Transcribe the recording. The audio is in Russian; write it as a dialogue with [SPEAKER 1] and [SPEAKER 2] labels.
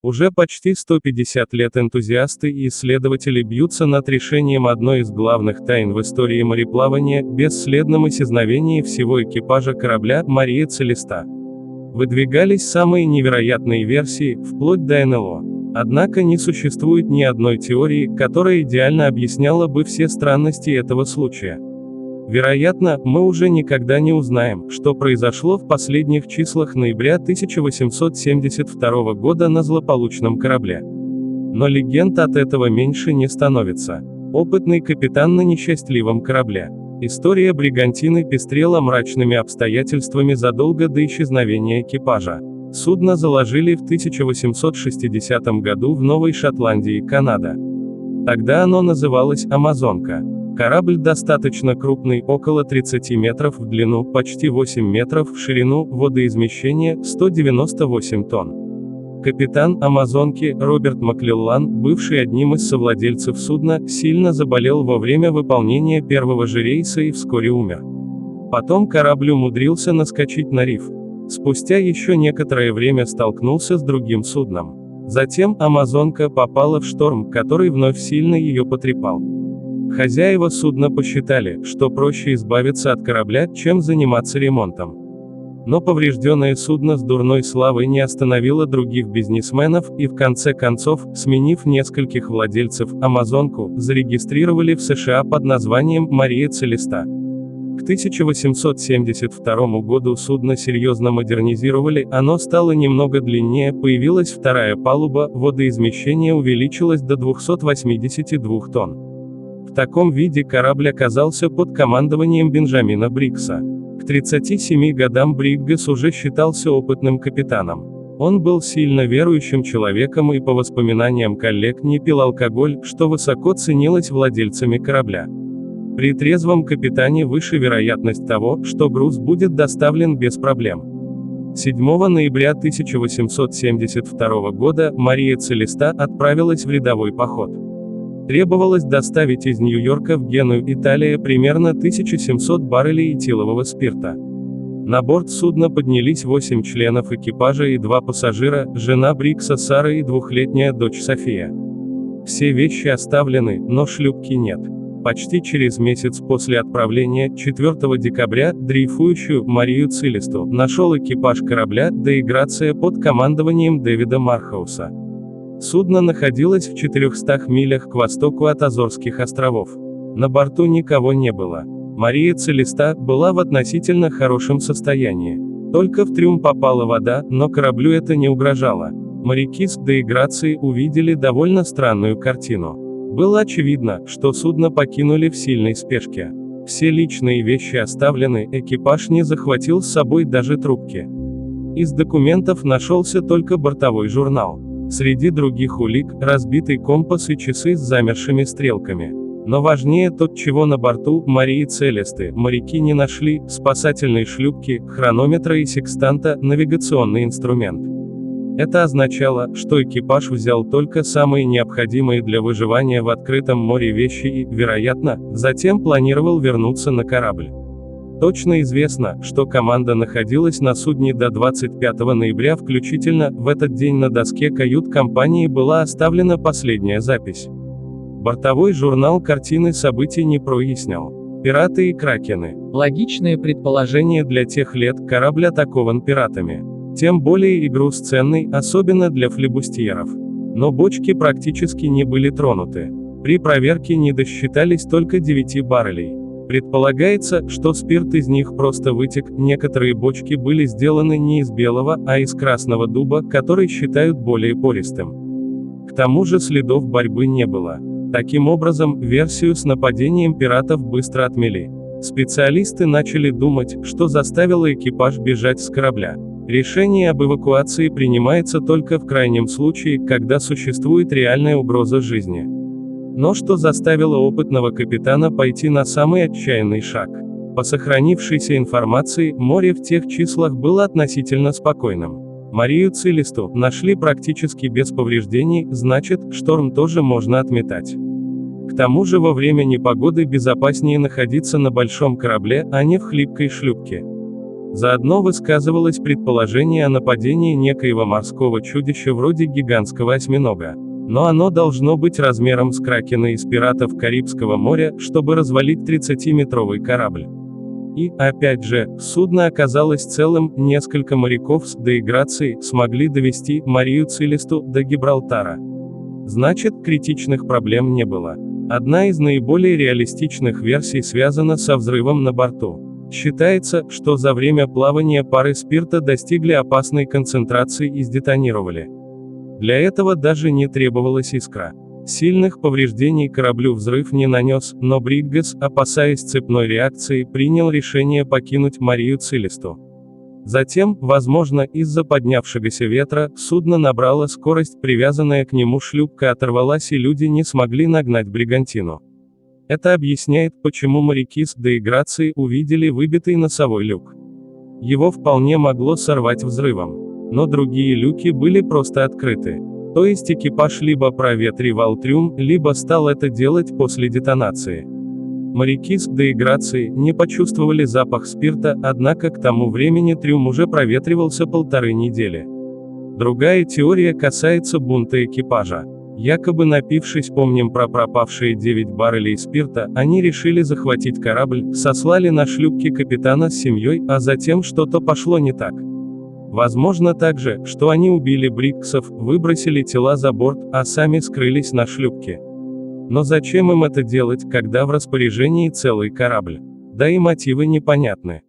[SPEAKER 1] Уже почти 150 лет энтузиасты и исследователи бьются над решением одной из главных тайн в истории мореплавания – бесследном исчезновении всего экипажа корабля «Мария Целеста». Выдвигались самые невероятные версии, вплоть до НЛО. Однако не существует ни одной теории, которая идеально объясняла бы все странности этого случая. Вероятно, мы уже никогда не узнаем, что произошло в последних числах ноября 1872 года на злополучном корабле. Но легенд от этого меньше не становится. Опытный капитан на несчастливом корабле. История бригантины пестрела мрачными обстоятельствами задолго до исчезновения экипажа. Судно заложили в 1860 году в Новой Шотландии, Канада. Тогда оно называлось «Амазонка». Корабль достаточно крупный, около 30 метров в длину, почти 8 метров в ширину, водоизмещение 198 тонн. Капитан «Амазонки» Роберт Маклеллан, бывший одним из совладельцев судна, сильно заболел во время выполнения первого же рейса и вскоре умер. Потом корабль умудрился наскочить на риф. Спустя еще некоторое время столкнулся с другим судном. Затем «Амазонка» попала в шторм, который вновь сильно ее потрепал. Хозяева судна посчитали, что проще избавиться от корабля, чем заниматься ремонтом. Но поврежденное судно с дурной славой не остановило других бизнесменов, и в конце концов, сменив нескольких владельцев, «Амазонку» зарегистрировали в США под названием «Мария Целеста». К 1872 году судно серьезно модернизировали, оно стало немного длиннее, появилась вторая палуба, водоизмещение увеличилось до 282 тонн. В таком виде корабль оказался под командованием Бенджамина Бриггса. К 37 годам Бриггс уже считался опытным капитаном. Он был сильно верующим человеком и, по воспоминаниям коллег, не пил алкоголь, что высоко ценилось владельцами корабля. При трезвом капитане выше вероятность того, что груз будет доставлен без проблем. 7 ноября 1872 года Мария Целеста отправилась в рядовой поход. Требовалось доставить из Нью-Йорка в Геную, Италия, примерно 1700 баррелей этилового спирта. На борт судна поднялись 8 членов экипажа и 2 пассажира, жена Бриггса Сара и двухлетняя дочь София. Все вещи оставлены, но шлюпки нет. Почти через месяц после отправления, 4 декабря, дрейфующую Марию Целесту нашел экипаж корабля «Де Грация» под командованием Дэвида Мархауса. Судно находилось в 400 милях к востоку от Азорских островов. На борту никого не было. Мария Целеста была в относительно хорошем состоянии. Только в трюм попала вода, но кораблю это не угрожало. Моряки с «Де Грацией» увидели довольно странную картину. Было очевидно, что судно покинули в сильной спешке. Все личные вещи оставлены, экипаж не захватил с собой даже трубки. Из документов нашелся только бортовой журнал. Среди других улик – разбитый компас и часы с замершими стрелками. Но важнее то, чего на борту Марии Целесты моряки не нашли: спасательной шлюпки, хронометра и секстанта, навигационный инструмент. Это означало, что экипаж взял только самые необходимые для выживания в открытом море вещи и, вероятно, затем планировал вернуться на корабль. Точно известно, что команда находилась на судне до 25 ноября включительно. В этот день на доске кают-компании была оставлена последняя запись. Бортовой журнал картины событий не прояснял. Пираты и кракены. Логичное предположение для тех лет: корабль атакован пиратами. Тем более и груз ценный, особенно для флибустьеров. Но бочки практически не были тронуты. При проверке не досчитались только 9 баррелей. Предполагается, что спирт из них просто вытек. Некоторые бочки были сделаны не из белого, а из красного дуба, который считают более пористым. К тому же следов борьбы не было. Таким образом, версию с нападением пиратов быстро отмели. Специалисты начали думать, что заставило экипаж бежать с корабля. Решение об эвакуации принимается только в крайнем случае, когда существует реальная угроза жизни. Но что заставило опытного капитана пойти на самый отчаянный шаг? По сохранившейся информации, море в тех числах было относительно спокойным. Марию Целесту нашли практически без повреждений, значит, шторм тоже можно отметать. К тому же во время непогоды безопаснее находиться на большом корабле, а не в хлипкой шлюпке. Заодно высказывалось предположение о нападении некоего морского чудища вроде гигантского осьминога. Но оно должно быть размером с кракена из пиратов Карибского моря, чтобы развалить 30-метровый корабль. И, опять же, судно оказалось целым, несколько моряков с деиграцией смогли довести Марию Целесту до Гибралтара. Значит, критичных проблем не было. Одна из наиболее реалистичных версий связана со взрывом на борту. Считается, что за время плавания пары спирта достигли опасной концентрации и сдетонировали. Для этого даже не требовалась искра. Сильных повреждений кораблю взрыв не нанес, но Бридгес, опасаясь цепной реакции, принял решение покинуть Марию Целесту. Затем, возможно, из-за поднявшегося ветра, судно набрало скорость, привязанная к нему шлюпка оторвалась и люди не смогли нагнать бригантину. Это объясняет, почему моряки с деиграцией увидели выбитый носовой люк. Его вполне могло сорвать взрывом. Но другие люки были просто открыты. То есть экипаж либо проветривал трюм, либо стал это делать после детонации. Моряки с деиграцией не почувствовали запах спирта, однако к тому времени трюм уже проветривался 1,5 недели. Другая теория касается бунта экипажа. Якобы напившись, помним про пропавшие 9 баррелей спирта, они решили захватить корабль, сослали на шлюпки капитана с семьей, а затем что-то пошло не так. Возможно также, что они убили Бриксов, выбросили тела за борт, а сами скрылись на шлюпке. Но зачем им это делать, когда в распоряжении целый корабль? Да и мотивы непонятны.